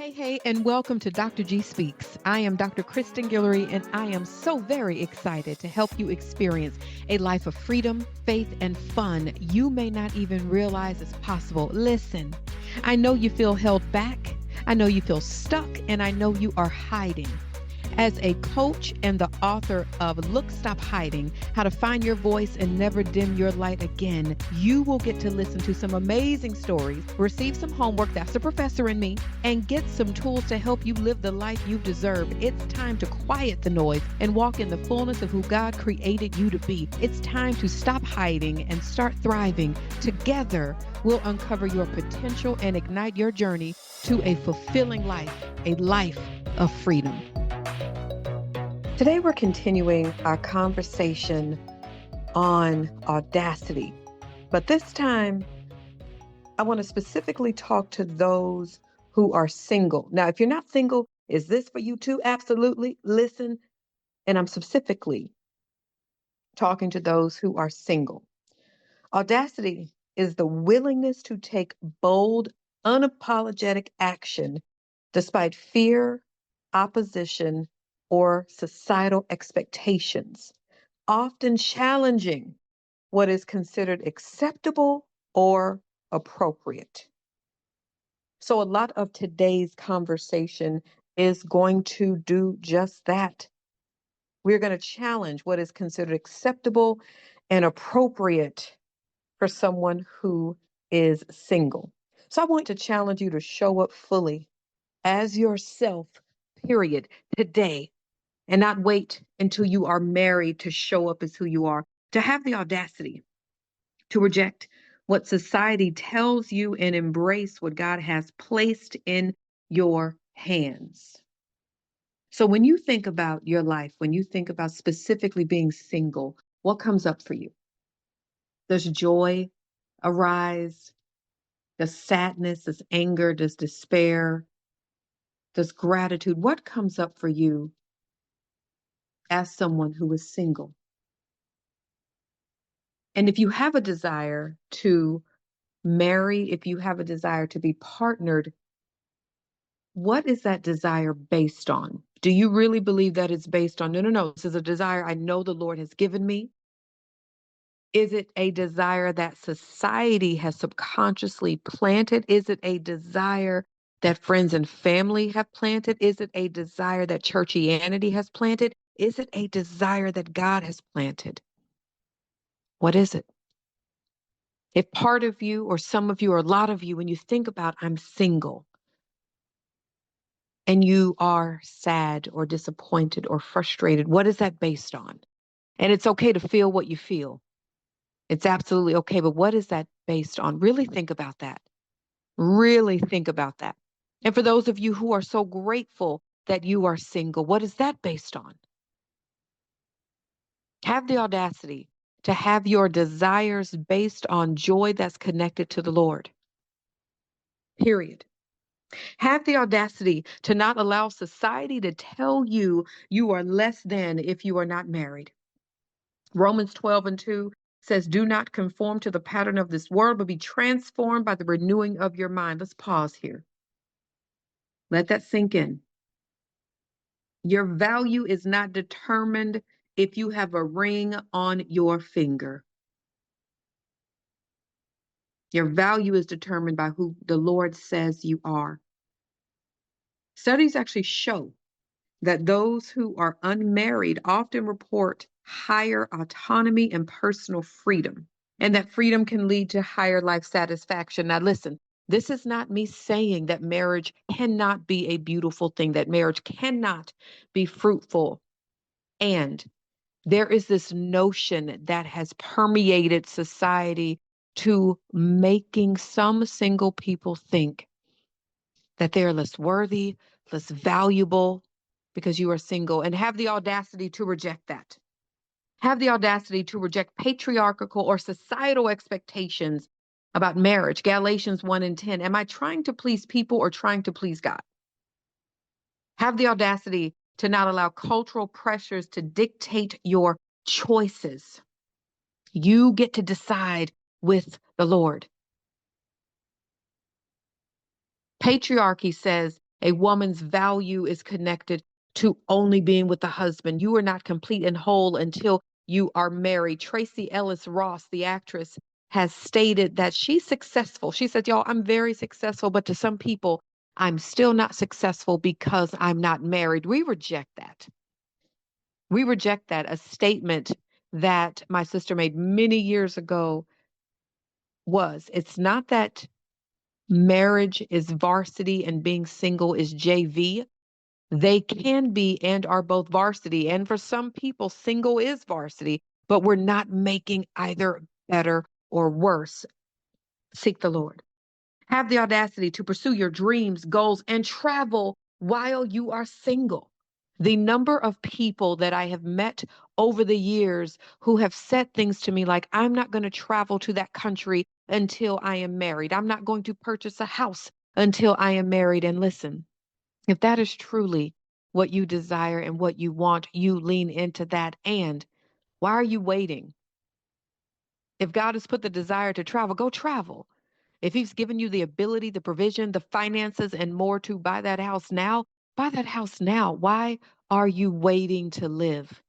Hey, and welcome to Dr. G Speaks. I am Dr. Kristen Guillory, and I am so very excited to help you experience a life of freedom, faith, and fun you may not even realize is possible. Listen, I know you feel held back, I know you feel stuck, and I know you are hiding. As a coach and the author of Look, Stop Hiding, How to Find Your Voice and Never Dim Your Light Again, you will get to listen to some amazing stories, receive some homework, that's the professor in me, and get some tools to help you live the life you deserve. It's time to quiet the noise and walk in the fullness of who God created you to be. It's time to stop hiding and start thriving. Together, we'll uncover your potential and ignite your journey to a fulfilling life, a life of freedom. Today, we're continuing our conversation on Audacity, but this time, I want to specifically talk to those who are single. Now, if you're not single, is this for you too? Absolutely. Listen, and I'm specifically talking to those who are single. Audacity is the willingness to take bold, unapologetic action despite fear, opposition, or societal expectations, often challenging what is considered acceptable or appropriate. So, a lot of today's conversation is going to do just that. We're going to challenge what is considered acceptable and appropriate for someone who is single. So, I want to challenge you to show up fully as yourself, period, today, and not wait until you are married to show up as who you are, to have the audacity to reject what society tells you and embrace what God has placed in your hands. So when you think about your life, when you think about specifically being single, what comes up for you? Does joy arise? Does sadness, does anger, does despair, does gratitude? What comes up for you as someone who is single? And if you have a desire to marry, if you have a desire to be partnered, what is that desire based on? Do you really believe that it's based on, no, this is a desire I know the Lord has given me? Is it a desire that society has subconsciously planted? Is it a desire that friends and family have planted? Is it a desire that churchianity has planted? Is it a desire that God has planted? What is it? If part of you or some of you or a lot of you, when you think about I'm single and you are sad or disappointed or frustrated, what is that based on? And it's okay to feel what you feel. It's absolutely okay. But what is that based on? Really think about that. Really think about that. And for those of you who are so grateful that you are single, what is that based on? Have the audacity to have your desires based on joy that's connected to the Lord. Period. Have the audacity to not allow society to tell you you are less than if you are not married. Romans 12:2 says, do not conform to the pattern of this world, but be transformed by the renewing of your mind. Let's pause here. Let that sink in. Your value is not determined if you have a ring on your finger. Your value is determined by who the Lord says you are. Studies actually show that those who are unmarried often report higher autonomy and personal freedom, and that freedom can lead to higher life satisfaction. Now, listen, this is not me saying that marriage cannot be a beautiful thing, that marriage cannot be fruitful. And there is this notion that has permeated society to making some single people think that they are less worthy, less valuable because you are single, and have the audacity to reject that. Have the audacity to reject patriarchal or societal expectations about marriage. Galatians 1:10. Am I trying to please people or trying to please God? Have the audacity to not allow cultural pressures to dictate your choices. You get to decide with the Lord. Patriarchy says A woman's value is connected to only being with the husband. You are not complete and whole until you are married. Tracy Ellis Ross, the actress, has stated that she's successful. She said, y'all, I'm very successful, but to some people, I'm still not successful because I'm not married. We reject that. We reject that. A statement that my sister made many years ago was, it's not that marriage is varsity and being single is JV. They can be and are both varsity. And for some people, single is varsity, but we're not making either better or worse. Seek the Lord. Have the audacity to pursue your dreams, goals, and travel while you are single. The number of people that I have met over the years who have said things to me like, I'm not going to travel to that country until I am married. I'm not going to purchase a house until I am married. And listen, if that is truly what you desire and what you want, you lean into that. And why are you waiting? If God has put the desire to travel, go travel. If he's given you the ability, the provision, the finances, and more to buy that house now, buy that house now. Why are you waiting to live?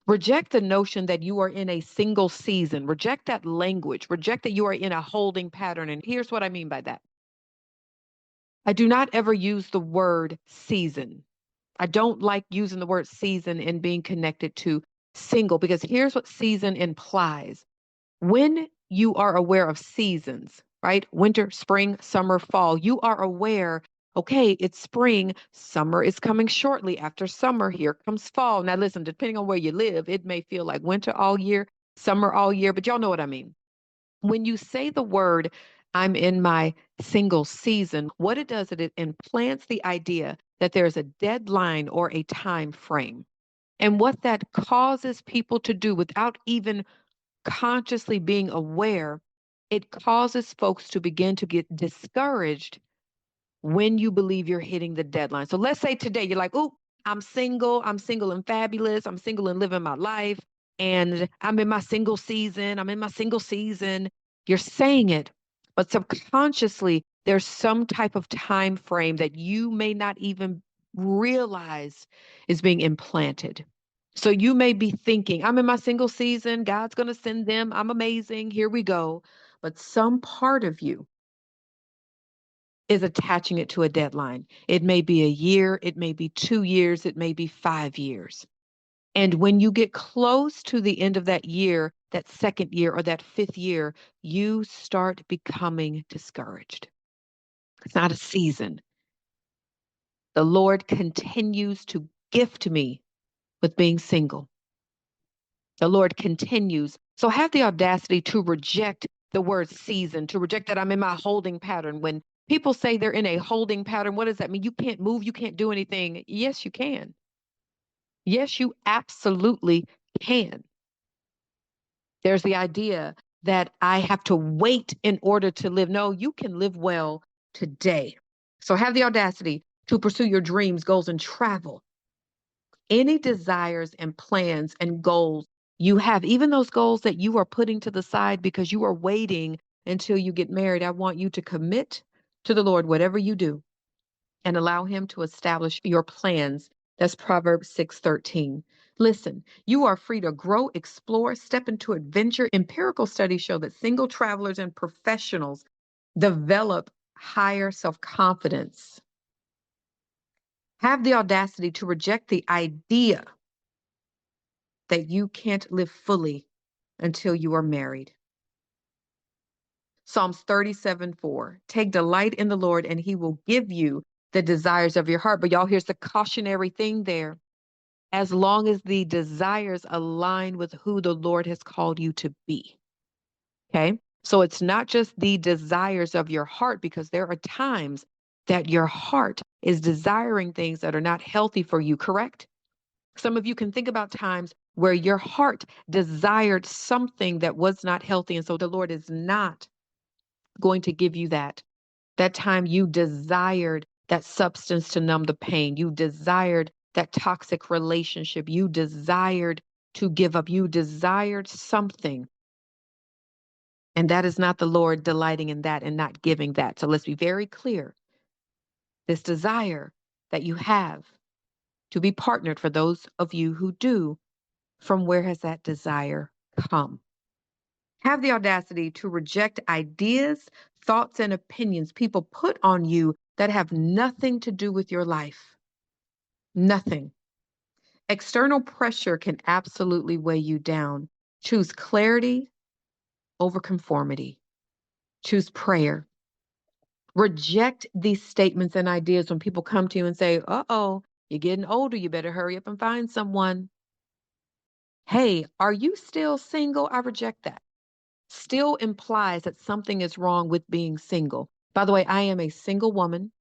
Reject the notion that you are in a single season. Reject that language. Reject that you are in a holding pattern. And here's what I mean by that. I do not ever use the word season. I don't like using the word season and being connected to single, because here's what season implies. When you are aware of seasons, right? Winter, spring, summer, fall, you are aware, okay, it's spring, summer is coming shortly. After summer, here comes fall. Now, listen, depending on where you live, it may feel like winter all year, summer all year, but y'all know what I mean. When you say the word, I'm in my single season, what it does is it implants the idea that there's a deadline or a time frame. And what that causes people to do without even consciously being aware, it causes folks to begin to get discouraged when you believe you're hitting the deadline. So let's say today you're like, oh, I'm single and fabulous, I'm single and living my life, and I'm in my single season, I'm in my single season. You're saying it, but subconsciously, there's some type of time frame that you may not even realize is being implanted. So you may be thinking, I'm in my single season, God's going to send them, I'm amazing, here we go. But some part of you is attaching it to a deadline. It may be a year, it may be 2 years, it may be 5 years. And when you get close to the end of that year, that second year or that fifth year, you start becoming discouraged. It's not a season. The Lord continues to gift me with being single. The Lord continues. So have the audacity to reject the word season, to reject that I'm in my holding pattern. When people say they're in a holding pattern, what does that mean? You can't move, you can't do anything. Yes, you can. Yes, you absolutely can. There's the idea that I have to wait in order to live. No, you can live well today. So have the audacity to pursue your dreams, goals, and travel. Any desires and plans and goals you have, even those goals that you are putting to the side because you are waiting until you get married, I want you to commit to the Lord, whatever you do, and allow him to establish your plans. That's Proverbs 6:13. Listen, you are free to grow, explore, step into adventure. Empirical studies show that single travelers and professionals develop higher self-confidence. Have the audacity to reject the idea that you can't live fully until you are married. Psalms 37:4. Take delight in the Lord, and he will give you the desires of your heart. But y'all, here's the cautionary thing there. As long as the desires align with who the Lord has called you to be. Okay? So it's not just the desires of your heart, because there are times that your heart is desiring things that are not healthy for you, correct? Some of you can think about times where your heart desired something that was not healthy. And so the Lord is not going to give you that. That time you desired that substance to numb the pain. You desired that toxic relationship. You desired to give up. You desired something. And that is not the Lord delighting in that and not giving that. So let's be very clear. this desire that you have to be partnered, for those of you who do, from where has that desire come? Have the audacity to reject ideas, thoughts, and opinions people put on you that have nothing to do with your life. Nothing. External pressure can absolutely weigh you down. Choose clarity over conformity. Choose prayer. Reject these statements and ideas when people come to you and say, uh-oh, you're getting older, you better hurry up and find someone. Hey, are you still single? I reject that. Still implies that something is wrong with being single. By the way, I am a single woman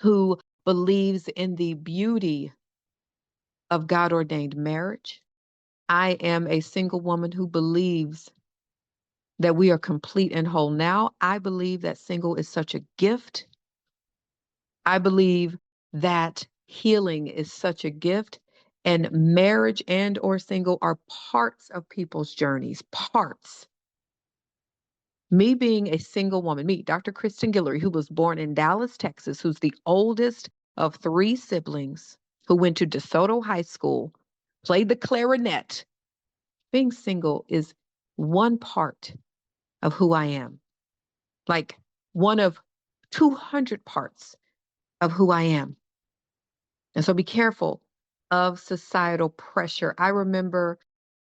who believes in the beauty of God ordained marriage. I am a single woman who believes that we are complete and whole. Now, I believe that single is such a gift. I believe that healing is such a gift, and marriage and or single are parts of people's journeys, parts. Me being a single woman, me, Dr. Kristen Guillory, who was born in Dallas, Texas, who's the oldest of 3 siblings, who went to DeSoto High School, played the clarinet. Being single is one part of who I am, like one of 200 parts of who I am. And so be careful of societal pressure. I remember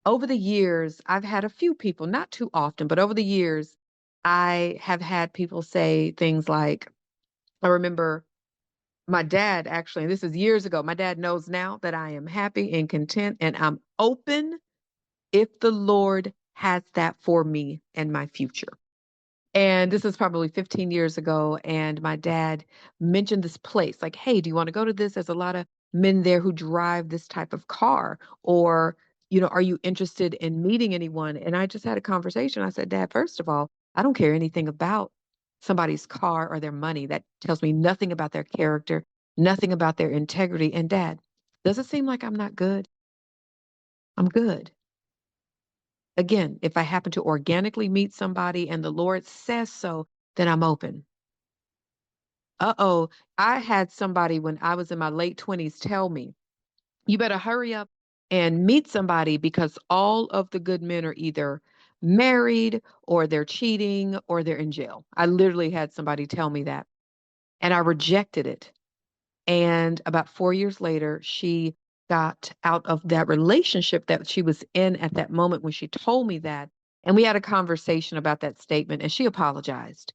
over the years, I've had a few people, not too often, but over the years, I have had people say things like, I remember my dad actually, and this is years ago, my dad knows now that I am happy and content and I'm open if the Lord has that for me and my future. And this is probably 15 years ago. And my dad mentioned this place like, hey, do you want to go to this? There's a lot of men there who drive this type of car. Or, are you interested in meeting anyone? And I just had a conversation. I said, Dad, first of all, I don't care anything about somebody's car or their money. That tells me nothing about their character, nothing about their integrity. And Dad, does it seem like I'm not good? I'm good. Again, if I happen to organically meet somebody and the Lord says so, then I'm open. Uh-oh, I had somebody when I was in my late 20s tell me, you better hurry up and meet somebody because all of the good men are either married or they're cheating or they're in jail. I literally had somebody tell me that, and I rejected it. And about 4 years later, she got out of that relationship that she was in at that moment when she told me that. And we had a conversation about that statement, and she apologized.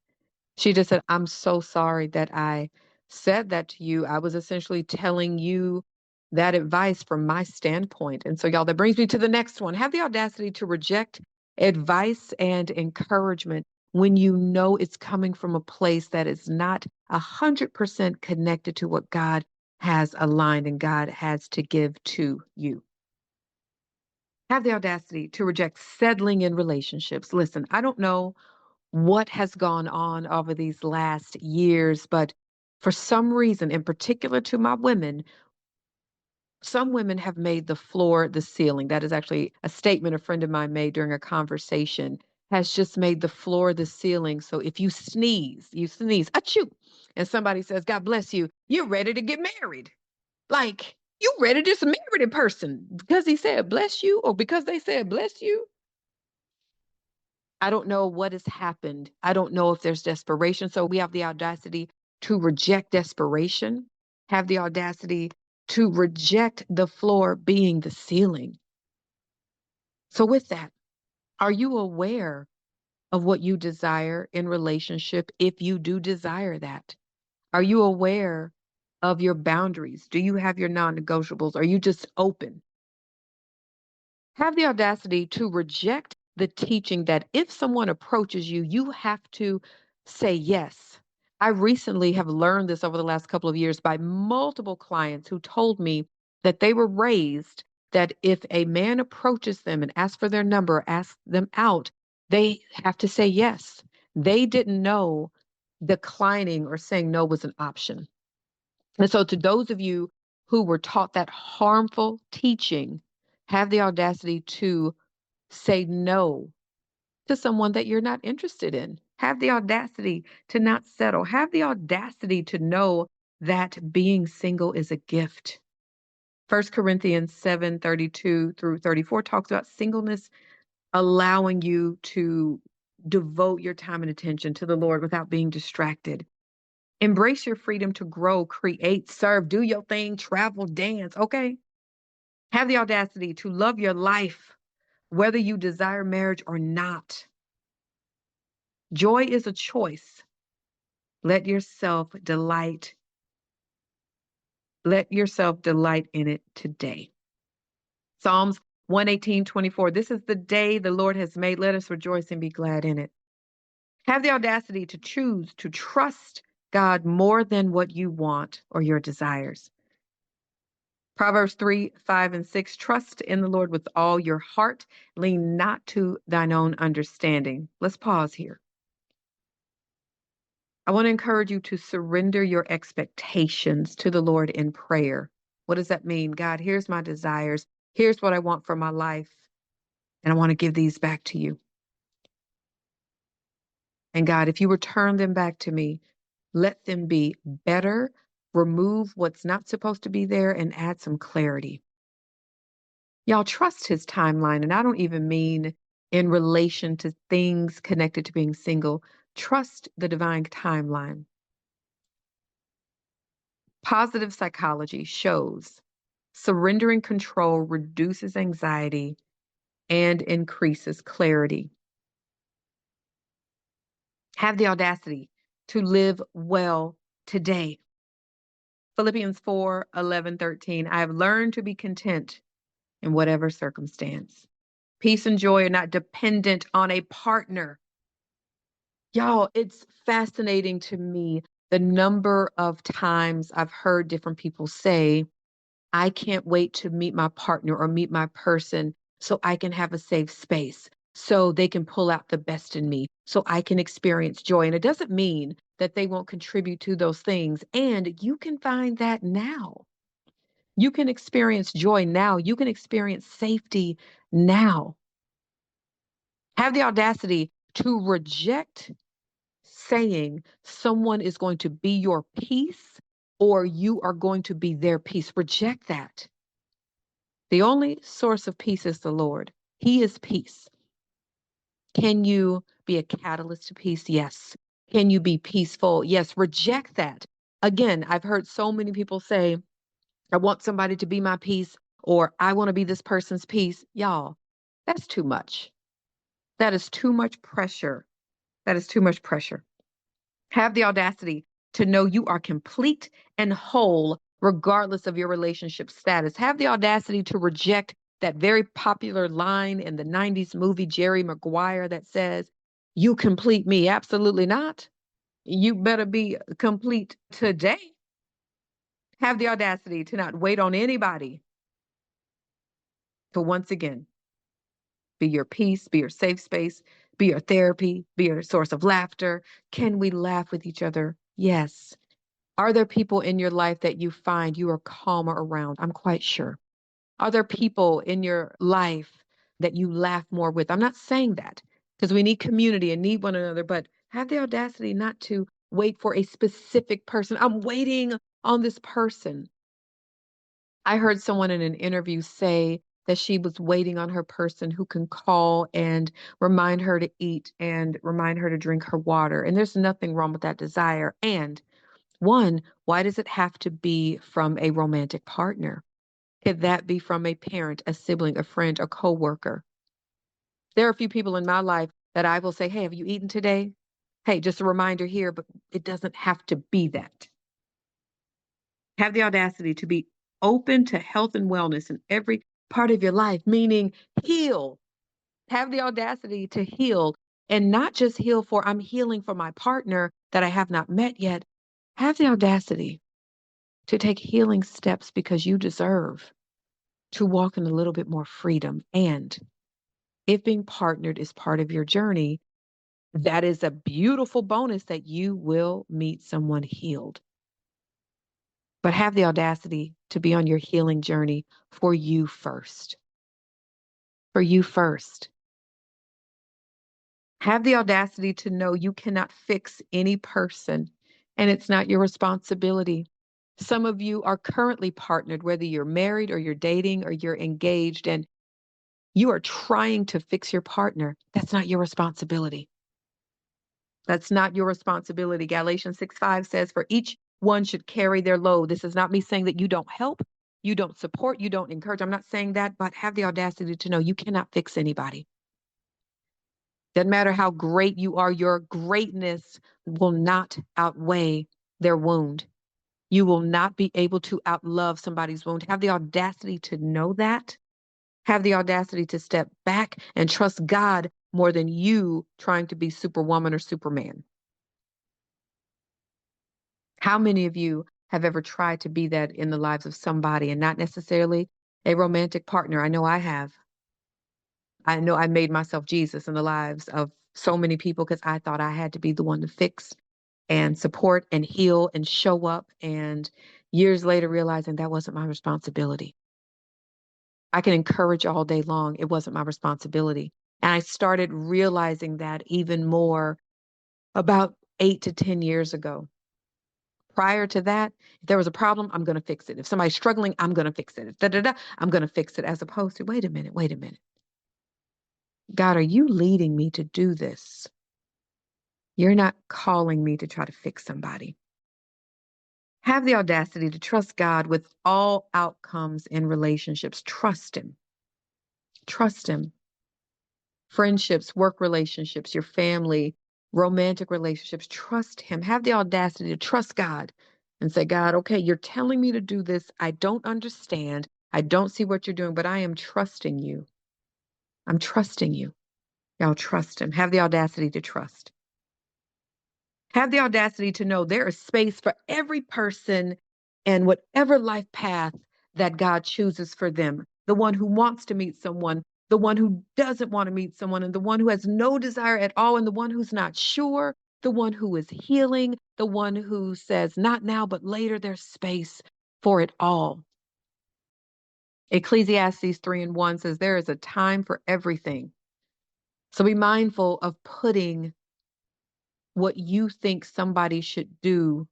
She just said, I'm so sorry that I said that to you. I was essentially telling you that advice from my standpoint. And so, y'all, that brings me to the next one. Have the audacity to reject advice and encouragement when you know it's coming from a place that is not 100% connected to what God has aligned and God has to give to you. Have the audacity to reject settling in relationships. Listen, I don't know what has gone on over these last years, but for some reason, in particular to my women, some women have made the floor the ceiling. That is actually a statement a friend of mine made during a conversation, has just made the floor the ceiling. So if you sneeze, achoo, and somebody says, God bless you, you're ready to get married. Like, you ready to just marry the person because he said bless you or because they said bless you. I don't know what has happened. I don't know if there's desperation. So we have the audacity to reject desperation, have the audacity to reject the floor being the ceiling. So, with that, are you aware of what you desire in relationship if you do desire that? Are you aware of your boundaries? Do you have your non negotiables? Are you just open? Have the audacity to reject the teaching that if someone approaches you, you have to say yes. I recently have learned this over the last couple of years by multiple clients who told me that they were raised that if a man approaches them and asks for their number, asks them out, they have to say yes. They didn't know declining or saying no was an option. And so, to those of you who were taught that harmful teaching, have the audacity to say no to someone that you're not interested in. Have the audacity to not settle. Have the audacity to know that being single is a gift. 1 Corinthians 7:32-34 talks about singleness allowing you to devote your time and attention to the Lord without being distracted. Embrace your freedom to grow, create, serve, do your thing, travel, dance, okay? Have the audacity to love your life, whether you desire marriage or not. Joy is a choice. Let yourself delight. Let yourself delight in it today. Psalms 118:24. This is the day the Lord has made. Let us rejoice and be glad in it. Have the audacity to choose to trust God more than what you want or your desires. Proverbs 3:5-6. Trust in the Lord with all your heart. Lean not to thine own understanding. Let's pause here. I want to encourage you to surrender your expectations to the Lord in prayer. What does that mean? God, here's my desires. Here's what I want for my life. And I want to give these back to you. And God, if you return them back to me, let them be better, remove what's not supposed to be there, and add some clarity. Y'all trust his timeline. And I don't even mean in relation to things connected to being single. Trust the divine timeline. Positive psychology shows surrendering control reduces anxiety and increases clarity. Have the audacity to live well today. Philippians 4:11-13. I have learned to be content in whatever circumstance. Peace and joy are not dependent on a partner. Y'all, it's fascinating to me the number of times I've heard different people say, I can't wait to meet my partner or meet my person so I can have a safe space, so they can pull out the best in me, so I can experience joy. And it doesn't mean that they won't contribute to those things. And you can find that now. You can experience joy now. You can experience safety now. Have the audacity to reject saying someone is going to be your peace or you are going to be their peace. Reject that. The only source of peace is the Lord. He is peace. Can you be a catalyst to peace? Yes. Can you be peaceful? Yes. Reject that. Again, I've heard so many people say, I want somebody to be my peace, or I want to be this person's peace. Y'all, that's too much. That is too much pressure. That is too much pressure. Have the audacity to know you are complete and whole regardless of your relationship status. Have the audacity to reject that very popular line in the 90s movie Jerry Maguire that says, you complete me. Absolutely not. You better be complete today. Have the audacity to not wait on anybody to once again be your peace, be your safe space, be your therapy, be your source of laughter. Can we laugh with each other? Yes. Are there people in your life that you find you are calmer around? I'm quite sure. Are there people in your life that you laugh more with? I'm not saying that because we need community and need one another, but have the audacity not to wait for a specific person. I'm waiting on this person. I heard someone in an interview say that she was waiting on her person who can call and remind her to eat and remind her to drink her water. And there's nothing wrong with that desire. And one, why does it have to be from a romantic partner? Could that be from a parent, a sibling, a friend, a coworker? There are a few people in my life that I will say, hey, have you eaten today? Hey, just a reminder here, but it doesn't have to be that. Have the audacity to be open to health and wellness in every part of your life, meaning heal. Have the audacity to heal and not just heal for I'm healing for my partner that I have not met yet. Have the audacity to take healing steps because you deserve to walk in a little bit more freedom. And if being partnered is part of your journey, that is a beautiful bonus that you will meet someone healed. But have the audacity to be on your healing journey for you first. For you first. Have the audacity to know you cannot fix any person, and it's not your responsibility. Some of you are currently partnered, whether you're married or you're dating or you're engaged, and you are trying to fix your partner. That's not your responsibility. That's not your responsibility. Galatians 6:5 says, for each one should carry their load. This is not me saying that you don't help, you don't support, you don't encourage. I'm not saying that, but have the audacity to know you cannot fix anybody. Doesn't matter how great you are, your greatness will not outweigh their wound. You will not be able to outlove somebody's wound. Have the audacity to know that. Have the audacity to step back and trust God more than you trying to be superwoman or superman. How many of you have ever tried to be that in the lives of somebody and not necessarily a romantic partner? I know I have. I know I made myself Jesus in the lives of so many people because I thought I had to be the one to fix and support and heal and show up. And years later, realizing that wasn't my responsibility. I can encourage all day long. It wasn't my responsibility. And I started realizing that even more about 8 to 10 years ago. Prior to that, if there was a problem, I'm going to fix it. If somebody's struggling, I'm going to fix it. If I'm going to fix it, as opposed to, wait a minute, wait a minute. God, are you leading me to do this? You're not calling me to try to fix somebody. Have the audacity to trust God with all outcomes in relationships. Trust Him. Trust Him. Friendships, work relationships, your family, romantic relationships. Trust Him. Have the audacity to trust God and say, God, okay, you're telling me to do this. I don't understand. I don't see what you're doing, but I am trusting you. I'm trusting you. Y'all trust Him. Have the audacity to trust. Have the audacity to know there is space for every person and whatever life path that God chooses for them. The one who wants to meet someone, the one who doesn't want to meet someone, and the one who has no desire at all, and the one who's not sure, the one who is healing, the one who says, not now, but later, there's space for it all. Ecclesiastes 3:1 says, there is a time for everything. So be mindful of putting what you think somebody should do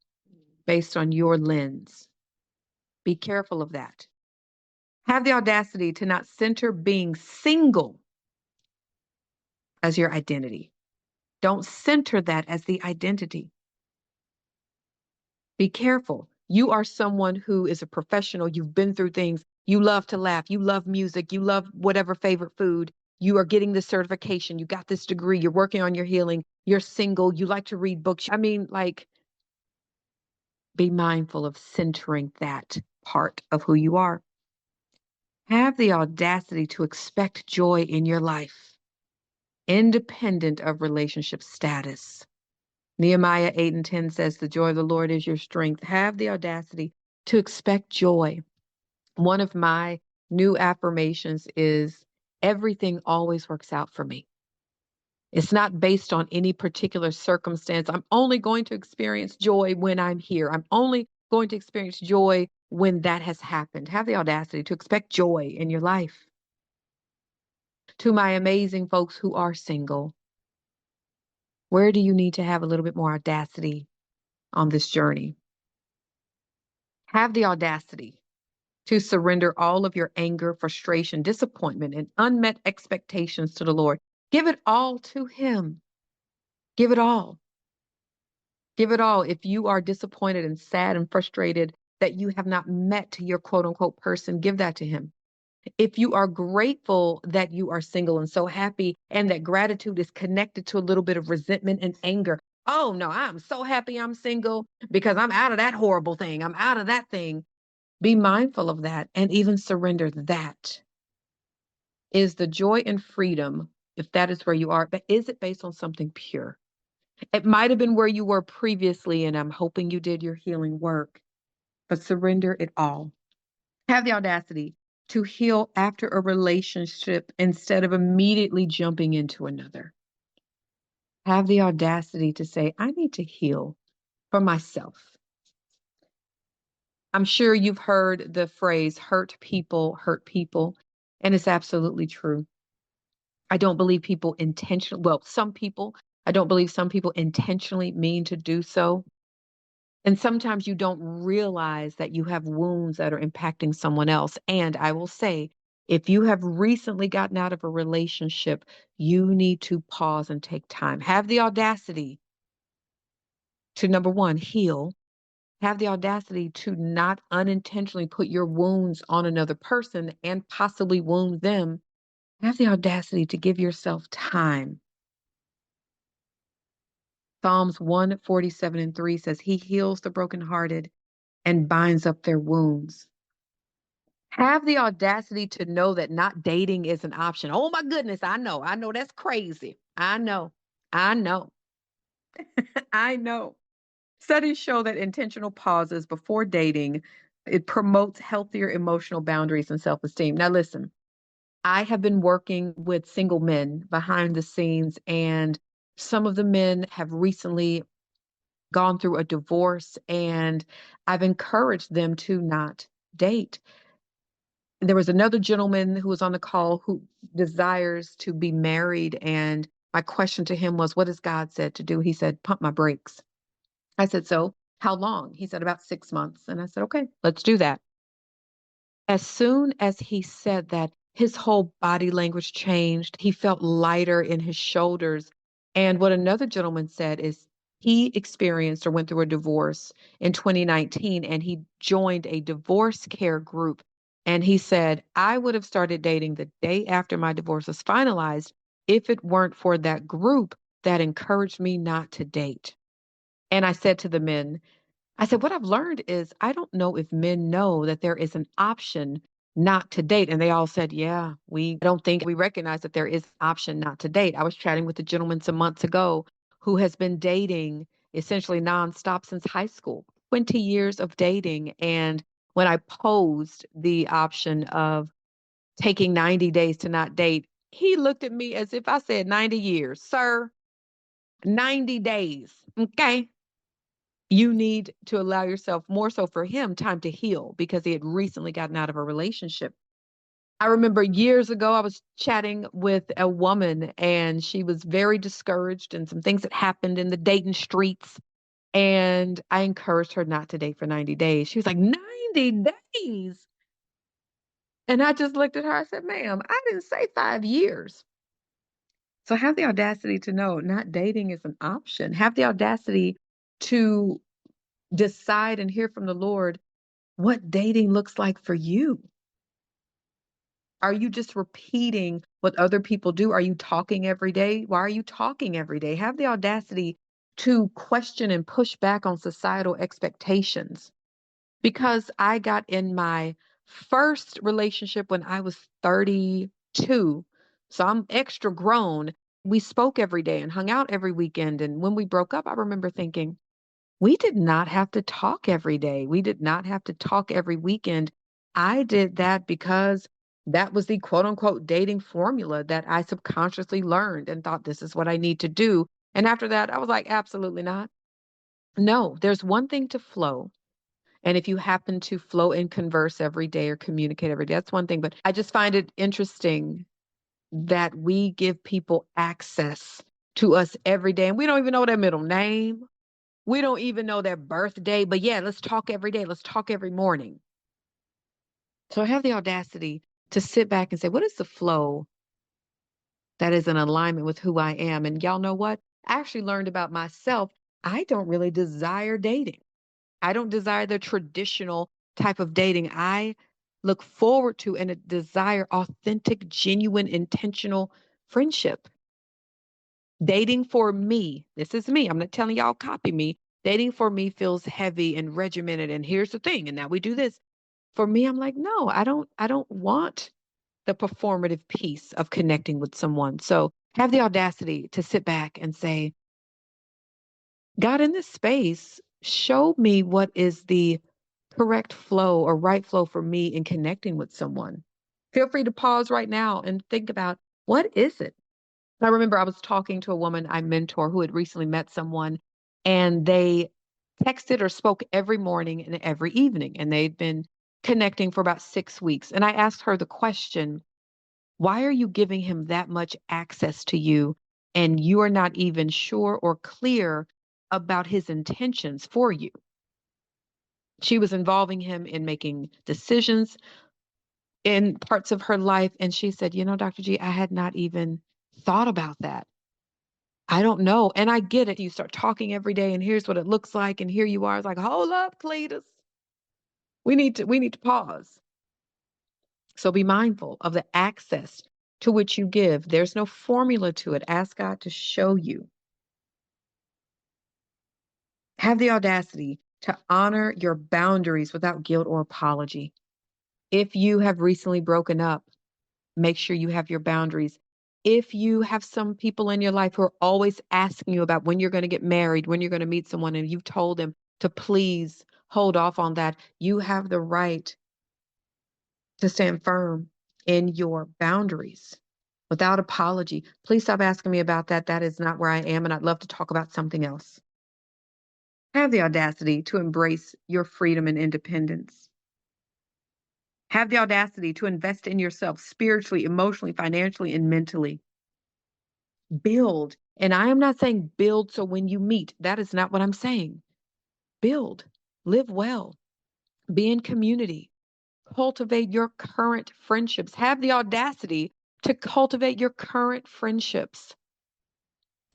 based on your lens. Be careful of that. Have the audacity to not center being single as your identity. Don't center that as the identity. Be careful. You are someone who is a professional. You've been through things. You love to laugh. You love music. You love whatever favorite food. You are getting this certification. You got this degree. You're working on your healing. You're single. You like to read books. I mean, like, be mindful of centering that part of who you are. Have the audacity to expect joy in your life, independent of relationship status. Nehemiah 8:10 says, the joy of the Lord is your strength. Have the audacity to expect joy. One of my new affirmations is, everything always works out for me. It's not based on any particular circumstance. I'm only going to experience joy when I'm here. I'm only going to experience joy when that has happened. Have the audacity to expect joy in your life. To my amazing folks who are single, where do you need to have a little bit more audacity on this journey? Have the audacity to surrender all of your anger, frustration, disappointment, and unmet expectations to the Lord. Give it all to Him. Give it all. Give it all. If you are disappointed and sad and frustrated that you have not met your quote unquote person, give that to Him. If you are grateful that you are single and so happy, and that gratitude is connected to a little bit of resentment and anger. Oh no, I'm so happy I'm single because I'm out of that horrible thing. I'm out of that thing. Be mindful of that and even surrender that. Is the joy and freedom, if that is where you are, but is it based on something pure? It might have been where you were previously, and I'm hoping you did your healing work, but surrender it all. Have the audacity to heal after a relationship instead of immediately jumping into another. Have the audacity to say, I need to heal for myself. I'm sure you've heard the phrase hurt people, and it's absolutely true. I don't believe people intentionally, well, some people, I don't believe some people intentionally mean to do so. And sometimes you don't realize that you have wounds that are impacting someone else. And I will say, if you have recently gotten out of a relationship, you need to pause and take time. Have the audacity to, number one, heal. Have the audacity to not unintentionally put your wounds on another person and possibly wound them. Have the audacity to give yourself time. Psalms 147:3 says, He heals the brokenhearted and binds up their wounds. Have the audacity to know that not dating is an option. Oh my goodness, I know that's crazy. I know, I know. Studies show that intentional pauses before dating, it promotes healthier emotional boundaries and self-esteem. Now listen, I have been working with single men behind the scenes, and some of the men have recently gone through a divorce, and I've encouraged them to not date. There was another gentleman who was on the call who desires to be married, and my question to him was, what has God said to do? He said, pump my brakes. I said, so how long? He said, about 6 months. And I said, okay, let's do that. As soon as he said that, his whole body language changed. He felt lighter in his shoulders. And what another gentleman said is he experienced or went through a divorce in 2019, and he joined a divorce care group. And he said, I would have started dating the day after my divorce was finalized if it weren't for that group that encouraged me not to date. And I said to the men, I said, what I've learned is I don't know if men know that there is an option not to date. And they all said, yeah, we don't think we recognize that there is an option not to date. I was chatting with a gentleman some months ago who has been dating essentially nonstop since high school, 20 years of dating. And when I posed the option of taking 90 days to not date, he looked at me as if I said 90 years. Sir, 90 days. Okay. You need to allow yourself, more so for him, time to heal because he had recently gotten out of a relationship. I remember years ago, I was chatting with a woman and she was very discouraged and some things that happened in the dating streets. And I encouraged her not to date for 90 days. She was like, 90 days. And I just looked at her. I said, ma'am, I didn't say 5 years. So have the audacity to know not dating is an option. Have the audacity to decide and hear from the Lord what dating looks like for you. Are you just repeating what other people do? Are you talking every day? Why are you talking every day? Have the audacity to question and push back on societal expectations. Because I got in my first relationship when I was 32, so I'm extra grown. We spoke every day and hung out every weekend. And when we broke up, I remember thinking, we did not have to talk every day. We did not have to talk every weekend. I did that because that was the quote unquote dating formula that I subconsciously learned and thought this is what I need to do. And after that, I was like, absolutely not. No, there's one thing to flow. And if you happen to flow and converse every day or communicate every day, that's one thing. But I just find it interesting that we give people access to us every day and we don't even know their middle name. We don't even know their birthday, but yeah, let's talk every day. Let's talk every morning. So I have the audacity to sit back and say, what is the flow that is in alignment with who I am? And y'all know what? I actually learned about myself. I don't really desire dating. I don't desire the traditional type of dating. I look forward to and desire authentic, genuine, intentional friendship. Dating for me, this is me. I'm not telling y'all copy me. Dating for me feels heavy and regimented. And here's the thing. And now we do this. For me, I'm like, no, I don't want the performative piece of connecting with someone. So have the audacity to sit back and say, God, in this space, show me what is the correct flow or right flow for me in connecting with someone. Feel free to pause right now and think about what is it? I remember I was talking to a woman I mentor who had recently met someone and they texted or spoke every morning and every evening, and they'd been connecting for about 6 weeks. And I asked her the question, Why are you giving him that much access to you and you are not even sure or clear about his intentions for you? She was involving him in making decisions in parts of her life. And she said, Dr. G, I had not even thought about that. I don't know. And I get it. You start talking every day and here's what it looks like. And here you are. It's like, hold up, Cletus. We need to pause. So be mindful of the access to which you give. There's no formula to it. Ask God to show you. Have the audacity to honor your boundaries without guilt or apology. If you have recently broken up, make sure you have your boundaries. If you have some people in your life who are always asking you about when you're going to get married, when you're going to meet someone, and you've told them to please hold off on that, you have the right to stand firm in your boundaries without apology. Please stop asking me about that. That is not where I am, and I'd love to talk about something else. Have the audacity to embrace your freedom and independence. Have the audacity to invest in yourself spiritually, emotionally, financially, and mentally. Build. And I am not saying build so when you meet, that is not what I'm saying. Build, live well, be in community, cultivate your current friendships. Have the audacity to cultivate your current friendships.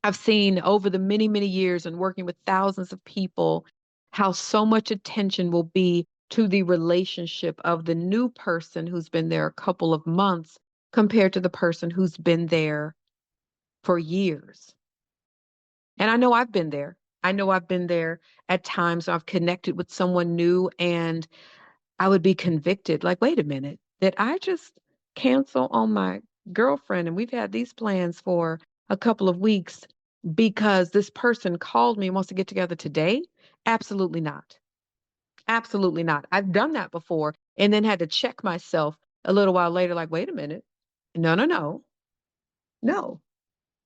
I've seen over the many, many years and working with thousands of people how so much attention will be to the relationship of the new person who's been there a couple of months compared to the person who's been there for years. And I know I've been there. I know I've been there at times. I've connected with someone new and I would be convicted like, wait a minute, did I just cancel on my girlfriend? And we've had these plans for a couple of weeks because this person called me and wants to get together today? Absolutely not. Absolutely not. I've done that before and then had to check myself a little while later, like, wait a minute. No, no, no, no.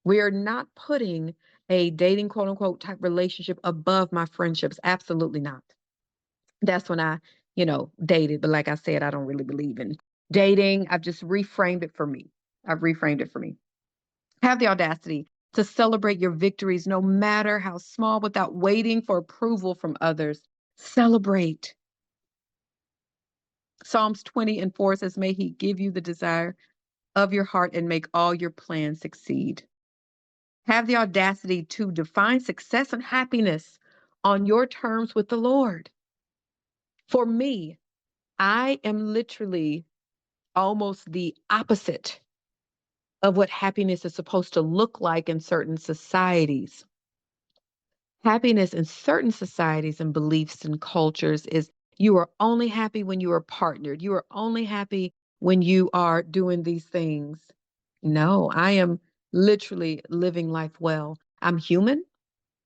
We are not putting a dating quote unquote type relationship above my friendships. Absolutely not. That's when I, dated. But like I said, I don't really believe in dating. I've just reframed it for me. I've reframed it for me. Have the audacity to celebrate your victories, no matter how small, without waiting for approval from others. Celebrate. Psalms 20:4 says, may he give you the desire of your heart and make all your plans succeed. Have the audacity to define success and happiness on your terms with the Lord. For me, I am literally almost the opposite of what happiness is supposed to look like in certain societies. Happiness in certain societies and beliefs and cultures is you are only happy when you are partnered. You are only happy when you are doing these things. No, I am literally living life well. I'm human.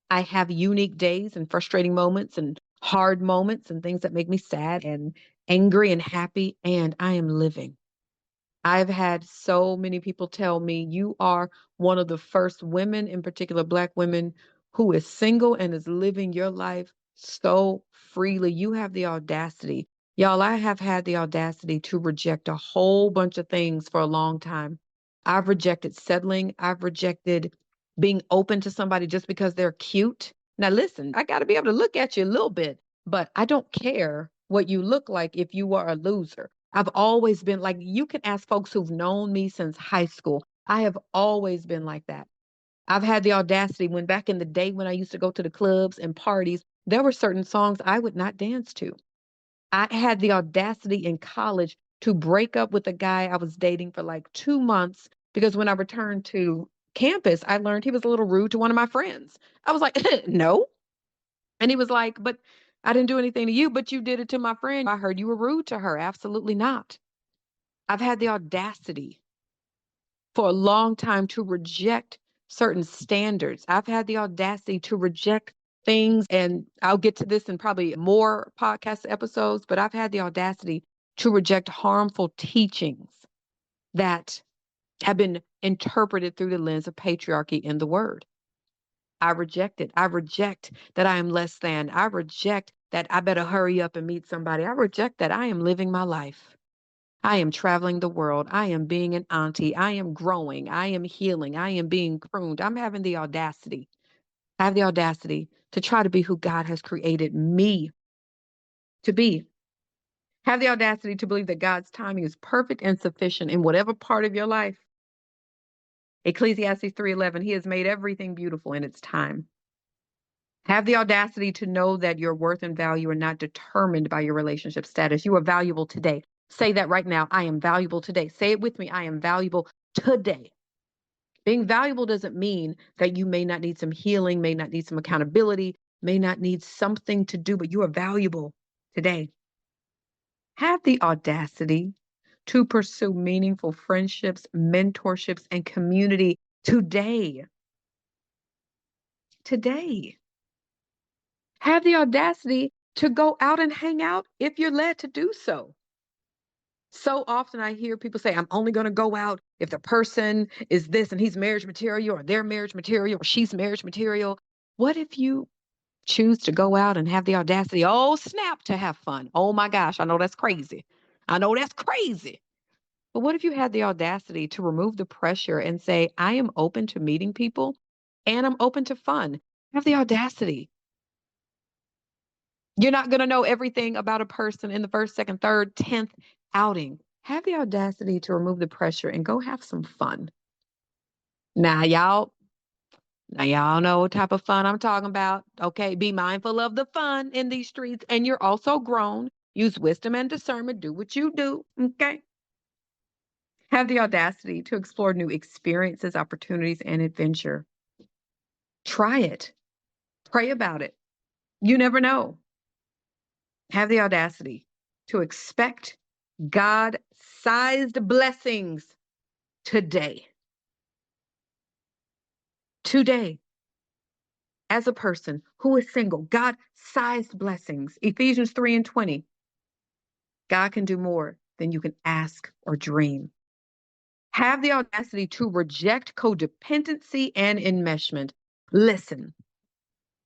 I have unique days and frustrating moments and hard moments and things that make me sad and angry and happy, and I am living. I've had so many people tell me you are one of the first women, in particular Black women, who is single and is living your life so freely. You have the audacity. Y'all, I have had the audacity to reject a whole bunch of things for a long time. I've rejected settling. I've rejected being open to somebody just because they're cute. Now, listen, I got to be able to look at you a little bit, but I don't care what you look like if you are a loser. I've always been like, you can ask folks who've known me since high school. I have always been like that. I've had the audacity when back in the day when I used to go to the clubs and parties, there were certain songs I would not dance to. I had the audacity in college to break up with a guy I was dating for like 2 months because when I returned to campus, I learned he was a little rude to one of my friends. I was like, no. And he was like, but I didn't do anything to you, but you did it to my friend. I heard you were rude to her. Absolutely not. I've had the audacity for a long time to reject certain standards. I've had the audacity to reject things, and I'll get to this in probably more podcast episodes, but I've had the audacity to reject harmful teachings that have been interpreted through the lens of patriarchy in the word. I reject it. I reject that I am less than. I reject that I better hurry up and meet somebody. I reject that I am living my life. I am traveling the world. I am being an auntie. I am growing. I am healing. I am being pruned. I'm having the audacity. I have the audacity to try to be who God has created me to be. Have the audacity to believe that God's timing is perfect and sufficient in whatever part of your life. Ecclesiastes 3:11, he has made everything beautiful in its time. Have the audacity to know that your worth and value are not determined by your relationship status. You are valuable today. Say that right now. I am valuable today. Say it with me. I am valuable today. Being valuable doesn't mean that you may not need some healing, may not need some accountability, may not need something to do, but you are valuable today. Have the audacity to pursue meaningful friendships, mentorships, and community today. Today. Have the audacity to go out and hang out if you're led to do so. So often I hear people say, I'm only going to go out if the person is this and he's marriage material or they're marriage material or she's marriage material. What if you choose to go out and have the audacity, oh, snap, to have fun? Oh my gosh, I know that's crazy. I know that's crazy. But what if you had the audacity to remove the pressure and say, I am open to meeting people and I'm open to fun? Have the audacity. You're not going to know everything about a person in the first, second, third, 10th outing. Have the audacity to remove the pressure and go have some fun. Now, y'all know what type of fun I'm talking about. Okay, be mindful of the fun in these streets, and you're also grown. Use wisdom and discernment. Do what you do. Okay. Have the audacity to explore new experiences, opportunities, and adventure. Try it. Pray about it. You never know. Have the audacity to expect God sized blessings today. Today, as a person who is single, God sized blessings. Ephesians 3:20. God can do more than you can ask or dream. Have the audacity to reject codependency and enmeshment. Listen,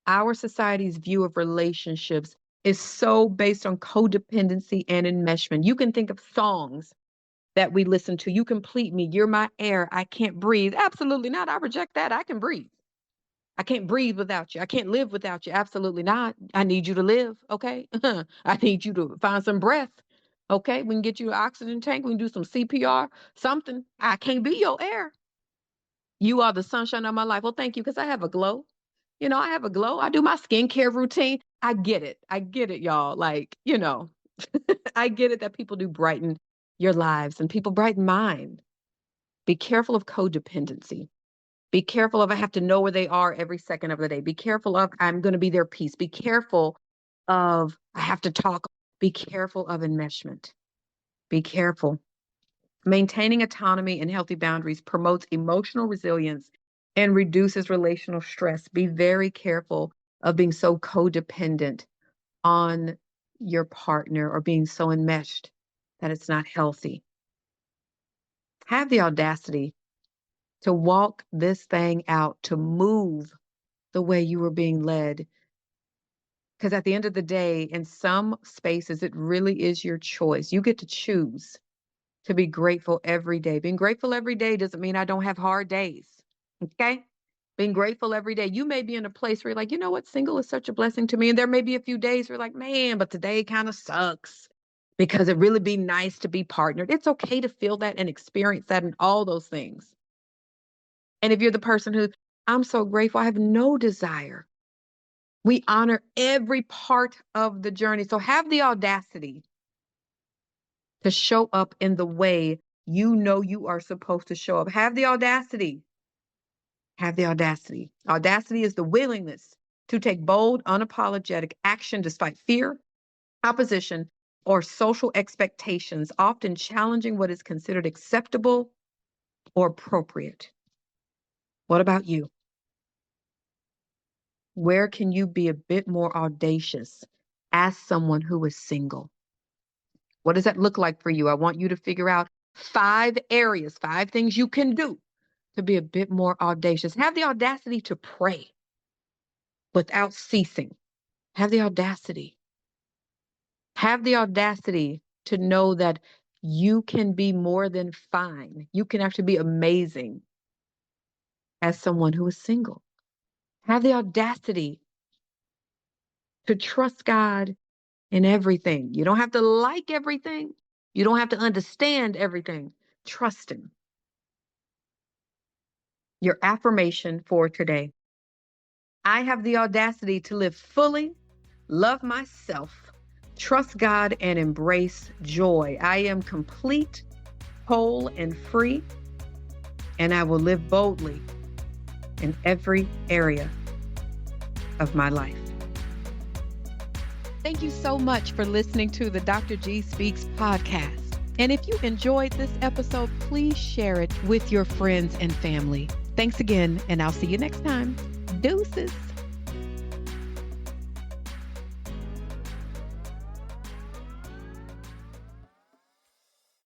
our society's view of relationships is so based on codependency and enmeshment. You can think of songs that we listen to. You complete me. You're my air. I can't breathe. Absolutely not. I reject that. I can breathe. I can't breathe without you. I can't live without you. Absolutely not. I need you to live. Okay. I need you to find some breath. Okay. We can get you an oxygen tank. We can do some CPR, something. I can't be your air. You are the sunshine of my life. Well, thank you, because I have a glow. I have a glow. I do my skincare routine. I get it. I get it, y'all. Like, I get it that people do brighten your lives and people brighten mine. Be careful of codependency. Be careful of I have to know where they are every second of the day. Be careful of I'm going to be their peace. Be careful of I have to talk. Be careful of enmeshment. Be careful. Maintaining autonomy and healthy boundaries promotes emotional resilience and reduces relational stress. Be very careful of being so codependent on your partner or being so enmeshed that it's not healthy. Have the audacity to walk this thing out, to move the way you were being led. Because at the end of the day, in some spaces, it really is your choice. You get to choose to be grateful every day. Being grateful every day doesn't mean I don't have hard days. Okay? Being grateful every day. You may be in a place where you're like, you know what? Single is such a blessing to me. And there may be a few days where you're like, man, but today kind of sucks because it really be nice to be partnered. It's okay to feel that and experience that and all those things. And if you're the person who, I'm so grateful, I have no desire. We honor every part of the journey. So have the audacity to show up in the way you know you are supposed to show up. Have the audacity. Have the audacity. Audacity is the willingness to take bold, unapologetic action despite fear, opposition, or social expectations, often challenging what is considered acceptable or appropriate. What about you? Where can you be a bit more audacious as someone who is single? What does that look like for you? I want you to figure out 5 areas, 5 things you can do to be a bit more audacious. Have the audacity to pray without ceasing. Have the audacity. Have the audacity to know that You can be more than fine. You can actually be amazing as someone who is single. Have the audacity to trust God in everything. You don't have to like everything. You don't have to understand everything. Trust Him. Your affirmation for today: I have the audacity to live fully, love myself, trust God, and embrace joy. I am complete, whole, and free, and I will live boldly in every area of my life. Thank you so much for listening to the Dr. G Speaks podcast. And if you enjoyed this episode, please share it with your friends and family. Thanks again, and I'll see you next time. Deuces.